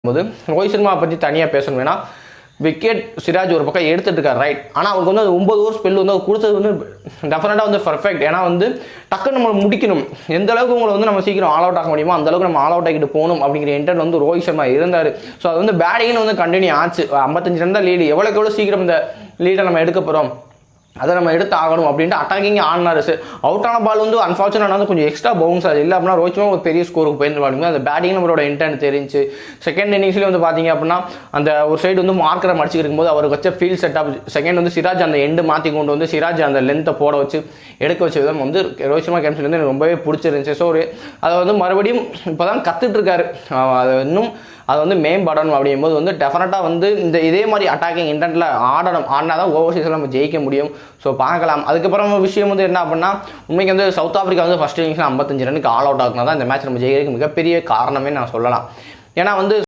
போது ரோஹித் சர்மா பற்றி தனியாக பேசணும். ஏன்னா விக்கெட் சிராஜ் ஒரு பக்கம் எடுத்துட்டு இருக்காரு, ரைட். ஆனால் அவருக்கு வந்து அது 9 ஓவர் ஸ்பெல் வந்து கொடுத்தது வந்து டெஃபினட்டாக வந்து பர்ஃபெக்ட். ஏன்னா வந்து டக்குன்னு நம்ம முடிக்கணும், எந்த அளவுக்கு உங்களை வந்து நம்ம சீக்கிரம் ஆல் அவுட் ஆக முடியுமோ அந்த அளவுக்கு நம்ம ஆல் அவுட் ஆகிட்டு போகணும் அப்படிங்கிற இன்டென்ட் வந்து ரோஹித் சர்மா இருந்தார். ஸோ அது வந்து பேட்டிங்னு வந்து கண்டினியூ ஆச்சு. 55 ரன் தான் லீடு, எவ்வளோக்கு எவ்வளோ சீக்கிரம் இந்த லீடை நம்ம எடுக்க போகிறோம் அதை நம்ம எடுத்து ஆகணும் அப்படின்ட்டு அட்டாக்கிங் ஆடினாரு. அவுட் ஆன பால் வந்து அன்ஃபார்ச்சுனேட் வந்து கொஞ்சம் எக்ஸ்ட்ரா பவுன்ஸ் ஆகுது. இல்லை அப்படின்னா ரோஹித் சர்மா ஒரு பெரிய ஸ்கோருக்கு போயிருந்துருவாங்க. அந்த பேட்டிங் நம்மளோட இன்டென்ட் தெரிஞ்சு செகண்ட் இன்னிங்ஸ்லேயே வந்து பார்த்தீங்க அப்படின்னா அந்த ஒரு சைடு வந்து மார்க்கரை மடிச்சு இருக்கும்போது அவருக்கு வச்ச ஃபீல்ட் செட்டப், செகண்ட் வந்து சிராஜ் அந்த எண்டு மாற்றி கொண்டு வந்து சிராஜ் அந்த லென்த்தை போட வச்சு எடுக்க வச்ச விதம் வந்து ரோஹித் சர்மா கேம்ஸ்ல வந்து எனக்கு ரொம்பவே பிடிச்சிருந்துச்சு. ஸோ அதை வந்து மறுபடியும் இப்போ தான் கற்றுட்டு இருக்காரு, அது இன்னும் அதை வந்து மேம்படணும். அப்படிங்கும்போது வந்து டெஃபினட்டாக வந்து இதே மாதிரி அட்டாக்கிங் இன்டென்ட்டில் ஆடினா தான் ஓவர்சீஸில் நம்ம ஜெயிக்க முடியும். ஸோ பார்க்கலாம். அதுக்கப்புறம் விஷயம் வந்து என்ன அப்படின்னா, உண்மைக்கு வந்து சவுத் ஆஃப்ரிக்கா வந்து ஃபர்ஸ்ட் இன்னிங்ஸில் 55 ரனுக்கு ஆல் அவுட் ஆகுனா தான் இந்த மேட்ச் நம்ம ஜெயிக்கிறதுக்கு மிகப்பெரிய காரணமே நான் சொல்லலாம். ஏன்னா வந்து